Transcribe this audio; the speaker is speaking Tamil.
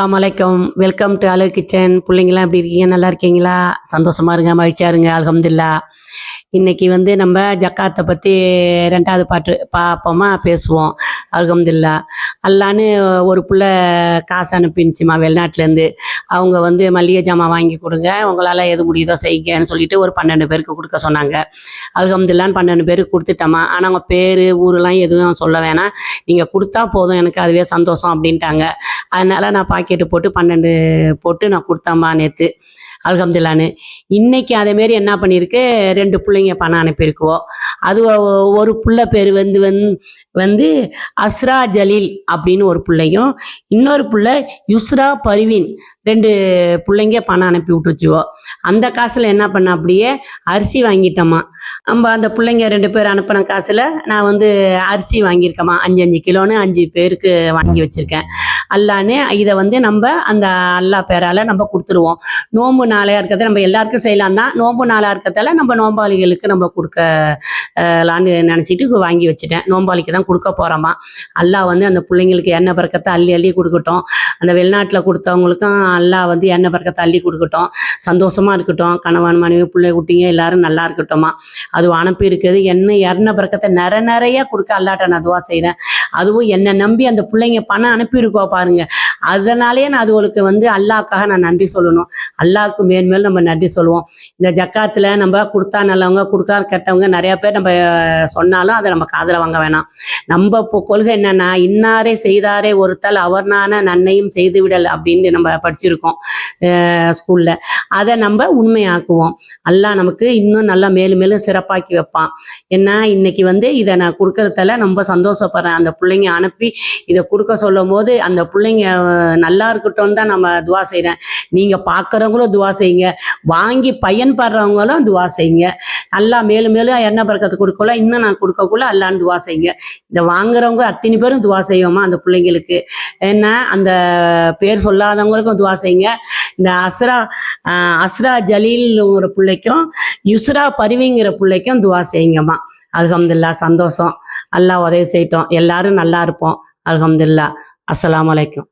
அஸ்ஸலாமு வெல்கம் டு அலு கிச்சன். பிள்ளைங்களாம் எப்படி இருக்கீங்க? நல்லா இருக்கீங்களா? சந்தோஷமா இருங்க, மகிழ்ச்சியா இருங்க. அல்ஹம்துலில்லாஹ். இன்னைக்கு நம்ம ஜக்காத்தை பற்றி ரெண்டாவது பாட்டு பார்ப்போமா, பேசுவோம். அல்ஹம்துலில்லாஹ். அல்லான்னு ஒரு புள்ள காசு அனுப்பிச்சுமா வெளிநாட்டிலேருந்து. அவங்க மளிகை ஜாமான் வாங்கி கொடுங்க, உங்களால் எது முடியுதோ செய்யுங்கன்னு சொல்லிட்டு ஒரு 12 பேருக்கு கொடுக்க சொன்னாங்க. அல்ஹம்துலில்லாஹ்னு 12 பேருக்கு கொடுத்துட்டோமா. ஆனால் அவங்க பேர் ஊரெலாம் எதுவும் சொல்ல வேணாம், நீங்கள் கொடுத்தா போதும், எனக்கு அதுவே சந்தோஷம் அப்படின்ட்டாங்க. அதனால் நான் பாக்கெட்டு போட்டு 12 போட்டு நான் கொடுத்தேம்மா நேற்று. அல்ஹம்துலில்லாஹ்னு. இன்றைக்கி அதேமாரி என்ன பண்ணியிருக்கு, 2 பிள்ளைங்க பணம் அனுப்பியிருக்குவோம். அது ஒரு புள்ள பேர் வந்து அஸ்ரா ஜலீல் அப்படின்னு ஒரு பிள்ளையும், இன்னொரு புள்ள யுஸ்ரா பர்வீன், 2 பிள்ளைங்க பணம் அனுப்பி விட்டுச்சுவோம். அந்த காசில் என்ன பண்ண, அப்படியே அரிசி வாங்கிட்டோம்மா. நம்ம அந்த பிள்ளைங்க 2 பேர் அனுப்பின காசில் நான் அரிசி வாங்கியிருக்கேம்மா. 5 கிலோன்னு 5 பேருக்கு வாங்கி வச்சுருக்கேன். அல்லான்னு இதை நம்ம அந்த அல்லா பேரால் நம்ம கொடுத்துருவோம். நோன்பு நாளையாக இருக்கிறத நம்ம எல்லாருக்கும் செய்யலாம் தான். நோன்பு நாளாக இருக்கிறதால நம்ம நோம்பாளிகளுக்கு நம்ம கொடுக்கலான்னு நினச்சிட்டு வாங்கி வச்சுட்டேன். நோம்பாளிக்கு தான் கொடுக்க போகிறோமா. அல்லாஹ் அந்த பிள்ளைங்களுக்கு எண்ணெய் பறக்கத்தை அள்ளி அள்ளி கொடுக்கட்டும். அந்த வெளிநாட்டில் கொடுத்தவங்களுக்கும் அல்லாஹ் எண்ணெய் பறக்கத்தை அள்ளி கொடுக்கட்டும். சந்தோஷமாக இருக்கட்டும். கணவன் மனைவி பிள்ளை குட்டிங்க எல்லாரும் நல்லா இருக்கட்டும்மா. அது அனுப்பி இருக்குது எண்ணெய் பறக்கத்தை நிறைய கொடுக்க அல்லாட்ட நான் துவா செய்கிறேன். அதுவும் என்னை நம்பி அந்த பிள்ளைங்க பணம் அனுப்பியிருக்கோம் பாருங்க. அதனாலேயே நான் அதுகளுக்கு அல்லாஹ்க்காக நான் நன்றி சொல்லணும். அல்லாஹ்க்கு மேன்மேல் நம்ம நன்றி சொல்லுவோம். இந்த ஜக்காத்தில் நம்ம கொடுத்தா நல்லவங்க, கொடுக்கா கெட்டவங்க நிறையா பேர் நம்ம சொன்னாலும் அதை நம்ம காதில் வாங்க வேணாம். நம்ம இப்போ கொள்கை என்னன்னா, இன்னாரே செய்தாரே ஒருத்தல் அவர்னான நன்மையும் செய்துவிடல் அப்படின்னு நம்ம படிச்சிருக்கோம் ஸ்கூலில். அதை நம்ம உண்மையாக்குவோம். அல்லாஹ் நமக்கு இன்னும் நல்லா மேலும் மேலும் சிறப்பாக்கி வைப்பான். ஏன்னா இன்னைக்கு இதை நான் கொடுக்கறதால ரொம்ப சந்தோஷப்படுறேன். அந்த பிள்ளைங்க அனுப்பி இதை கொடுக்க சொல்லும் போது அந்த பிள்ளைங்க நல்லா இருக்கட்டும்னு தான் நம்ம துவா செய்கிறேன். நீங்கள் பார்க்குறவங்களும் துவா செய்யுங்க, வாங்கி பயன்படுறவங்களும் துவா செய்யுங்க. நல்லா மேலும் மேலும் எண்ணெய் பறக்கத்தை கொடுக்கல, இன்னும் நான் கொடுக்கக்குள்ள அல்லான்னு துவா செய்யுங்க. இந்த வாங்குறவங்க அத்தனை பேரும் துவா செய்வோமா அந்த பிள்ளைங்களுக்கு. ஏன்னா அந்த பேர் சொல்லாதவங்களுக்கும் துவா செய்யுங்க. இந்த அஸ்ரா ஜலீல் ஒரு பிள்ளைக்கும் யுஸ்ரா பர்வீங்கிற பிள்ளைக்கும் துவா செய்யுங்கம்மா. அல்ஹம்துலில்லாஹ். சந்தோஷம். அல்லாஹ் உதவி செய்யட்டும். எல்லாரும் நல்லா இருப்போம். அல்ஹம்துலில்லாஹ். அஸ்ஸலாமு அலைக்கும்.